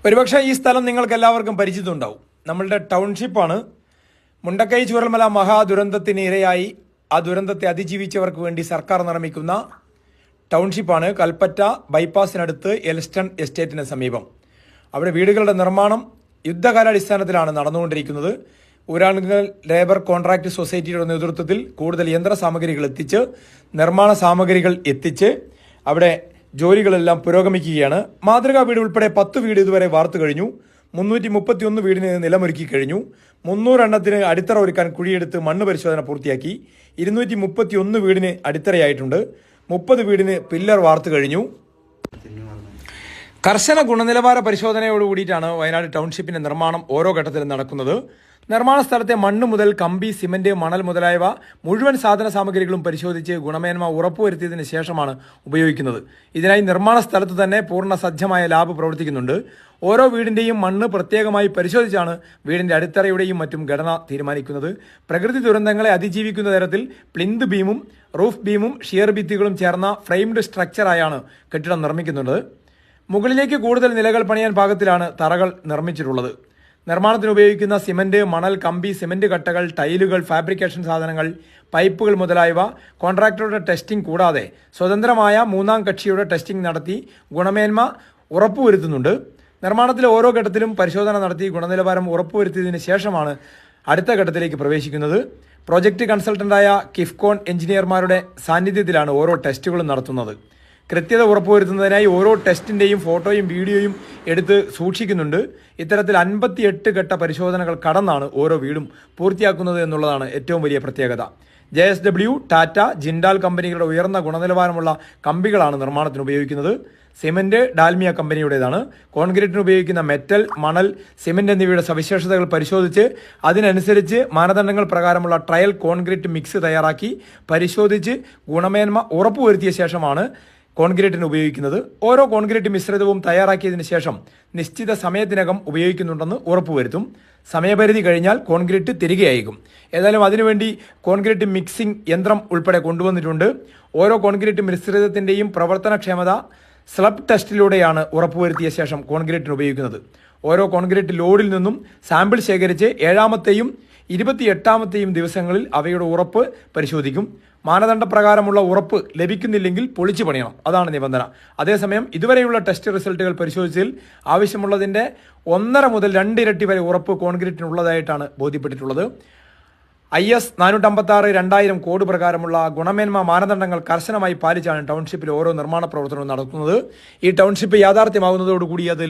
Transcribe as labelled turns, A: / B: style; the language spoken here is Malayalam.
A: ഒരുപക്ഷെ ഈ സ്ഥലം നിങ്ങൾക്ക് എല്ലാവർക്കും പരിചിതമുണ്ടാവും. നമ്മളുടെ ടൗൺഷിപ്പാണ്. മുണ്ടക്കൈ ചൂരൽമല മഹാദുരന്തത്തിന് ഇരയായി ആ ദുരന്തത്തെ അതിജീവിച്ചവർക്ക് വേണ്ടി സർക്കാർ നിർമ്മിക്കുന്ന ടൗൺഷിപ്പാണ് കൽപ്പറ്റ ബൈപ്പാസിനടുത്ത് എൽസ്റ്റൺ എസ്റ്റേറ്റിന് സമീപം. അവിടെ വീടുകളുടെ നിർമ്മാണം യുദ്ധകാലാടിസ്ഥാനത്തിലാണ് നടന്നുകൊണ്ടിരിക്കുന്നത്. ഊരാളുങ്കൽ ലേബർ കോൺട്രാക്ട് സൊസൈറ്റിയുടെ നേതൃത്വത്തിൽ കൂടുതൽ യന്ത്ര സാമഗ്രികൾ എത്തിച്ച് നിർമ്മാണ സാമഗ്രികൾ എത്തിച്ച് അവിടെ ജോലികളെല്ലാം പുരോഗമിക്കുകയാണ്. മാതൃകാ വീട് ഉൾപ്പെടെ 10 വീട് ഇതുവരെ വാർത്തു കഴിഞ്ഞു. 331 വീടിന് നിലമൊരുക്കി കഴിഞ്ഞു. 300 എണ്ണത്തിന് അടിത്തറ ഒരുക്കാൻ കുഴിയെടുത്ത് മണ്ണ് പരിശോധന പൂർത്തിയാക്കി. 231 വീടിന് അടിത്തറയായിട്ടുണ്ട്. 30 വീടിന് പില്ലർ വാർത്തു കഴിഞ്ഞു. കർശന ഗുണനിലവാര പരിശോധനയോടുകൂടിയിട്ടാണ് വയനാട് ടൗൺഷിപ്പിന്റെ നിർമ്മാണം ഓരോ ഘട്ടത്തിലും നടക്കുന്നത്. നിർമ്മാണ സ്ഥലത്തെ മണ്ണ് മുതൽ കമ്പി, സിമന്റ്, മണൽ മുതലായവ മുഴുവൻ സാധന സാമഗ്രികളും പരിശോധിച്ച് ഗുണമേന്മ ഉറപ്പുവരുത്തിയതിനു ശേഷമാണ് ഉപയോഗിക്കുന്നത്. ഇതിനായി നിർമ്മാണ സ്ഥലത്ത് തന്നെ പൂർണ്ണ സജ്ജമായ ലാബ് പ്രവർത്തിക്കുന്നുണ്ട്. ഓരോ വീടിന്റെയും മണ്ണ് പ്രത്യേകമായി പരിശോധിച്ചാണ് വീടിന്റെ അടിത്തറയുടെയും മറ്റും ഘടന തീരുമാനിക്കുന്നത്. പ്രകൃതി ദുരന്തങ്ങളെ അതിജീവിക്കുന്ന തരത്തിൽ പ്ലിന്ത് ബീമും റൂഫ് ബീമും ഷിയർ ഭിത്തികളും ചേർന്ന ഫ്രെയിംഡ് സ്ട്രക്ചറായാണ് കെട്ടിടം നിർമ്മിക്കുന്നത്. മുകളിലേക്ക് കൂടുതൽ നിലകൾ പണിയാൻ പാകത്തിലാണ് തറകൾ നിർമ്മിച്ചിട്ടുള്ളത്. നിർമ്മാണത്തിന് ഉപയോഗിക്കുന്ന സിമന്റ്, മണൽ, കമ്പി, സിമന്റ് കട്ടകൾ, ടൈലുകൾ, ഫാബ്രിക്കേഷൻ സാധനങ്ങൾ, പൈപ്പുകൾ മുതലായവ കോൺട്രാക്ടറുടെ ടെസ്റ്റിംഗ് കൂടാതെ സ്വതന്ത്രമായ മൂന്നാം കക്ഷിയുടെ ടെസ്റ്റിംഗ് നടത്തി ഗുണമേന്മ ഉറപ്പുവരുത്തുന്നുണ്ട്. നിർമ്മാണത്തിലെ ഓരോ ഘട്ടത്തിലും പരിശോധന നടത്തി ഗുണനിലവാരം ഉറപ്പുവരുത്തിയതിനു ശേഷമാണ് അടുത്ത ഘട്ടത്തിലേക്ക് പ്രവേശിക്കുന്നത്. പ്രോജക്ട് കൺസൾട്ടന്റായ കിഫ്കോൺ എഞ്ചിനീയർമാരുടെ സാന്നിധ്യത്തിലാണ് ഓരോ ടെസ്റ്റുകളും നടത്തുന്നത്. കൃത്യത ഉറപ്പുവരുത്തുന്നതിനായി ഓരോ ടെസ്റ്റിന്റെയും ഫോട്ടോയും വീഡിയോയും എടുത്ത് സൂക്ഷിക്കുന്നുണ്ട്. ഇത്തരത്തിൽ 58 ഘട്ട പരിശോധനകൾ കടന്നാണ് ഓരോ വീടും പൂർത്തിയാക്കുന്നത് എന്നുള്ളതാണ് ഏറ്റവും വലിയ പ്രത്യേകത. JSW, ടാറ്റ, ജിൻഡാൽ കമ്പനികളുടെ ഉയർന്ന ഗുണനിലവാരമുള്ള കമ്പികളാണ് നിർമ്മാണത്തിന് ഉപയോഗിക്കുന്നത്. സിമന്റ് ഡാൽമിയ കമ്പനിയുടേതാണ്. കോൺക്രീറ്റിന് ഉപയോഗിക്കുന്ന മെറ്റൽ, മണൽ, സിമന്റ് എന്നിവയുടെ സവിശേഷതകൾ പരിശോധിച്ച് അതിനനുസരിച്ച് മാനദണ്ഡങ്ങൾ പ്രകാരമുള്ള ട്രയൽ കോൺക്രീറ്റ് മിക്സ് തയ്യാറാക്കി പരിശോധിച്ച് ഗുണമേന്മ ഉറപ്പുവരുത്തിയ ശേഷമാണ് കോൺക്രീറ്റിന് ഉപയോഗിക്കുന്നത്. ഓരോ കോൺക്രീറ്റ് മിശ്രിതവും തയ്യാറാക്കിയതിനു ശേഷം നിശ്ചിത സമയത്തിനകം ഉപയോഗിക്കുന്നുണ്ടെന്ന് ഉറപ്പുവരുത്തും. സമയപരിധി കഴിഞ്ഞാൽ കോൺക്രീറ്റ് തിരികെ അയക്കും. ഏതായാലും അതിനുവേണ്ടി കോൺക്രീറ്റ് മിക്സിംഗ് യന്ത്രം ഉൾപ്പെടെ കൊണ്ടുവന്നിട്ടുണ്ട്. ഓരോ കോൺക്രീറ്റ് മിശ്രിതത്തിന്റെയും പ്രവർത്തനക്ഷമത സ്ലബ് ടെസ്റ്റിലൂടെയാണ് ഉറപ്പുവരുത്തിയ ശേഷം കോൺക്രീറ്റിന് ഉപയോഗിക്കുന്നത്. ഓരോ കോൺക്രീറ്റ് ലോഡിൽ നിന്നും സാമ്പിൾ ശേഖരിച്ച് 7ാമത്തെയും 28ാമത്തെയും ദിവസങ്ങളിൽ അവയുടെ ഉറപ്പ് പരിശോധിക്കും. മാനദണ്ഡപ്രകാരമുള്ള ഉറപ്പ് ലഭിക്കുന്നില്ലെങ്കിൽ പൊളിച്ചു പണിയണം, അതാണ് നിബന്ധന. അതേസമയം ഇതുവരെയുള്ള ടെസ്റ്റ് റിസൾട്ടുകൾ പരിശോധിച്ചതിൽ ആവശ്യമുള്ളതിന്റെ 1.5 മുതൽ 2 ഇരട്ടി വരെ ഉറപ്പ് കോൺക്രീറ്റിനുള്ളതായിട്ടാണ് ബോധ്യപ്പെട്ടിട്ടുള്ളത്. IS 456/2000 കോഡ് പ്രകാരമുള്ള ഗുണമേന്മ മാനദണ്ഡങ്ങൾ കർശനമായി പാലിച്ചാണ് ടൗൺഷിപ്പിൽ ഓരോ നിർമ്മാണ പ്രവർത്തനവും നടത്തുന്നത്. ഈ ടൗൺഷിപ്പ് യാഥാർത്ഥ്യമാകുന്നതോടുകൂടി അത്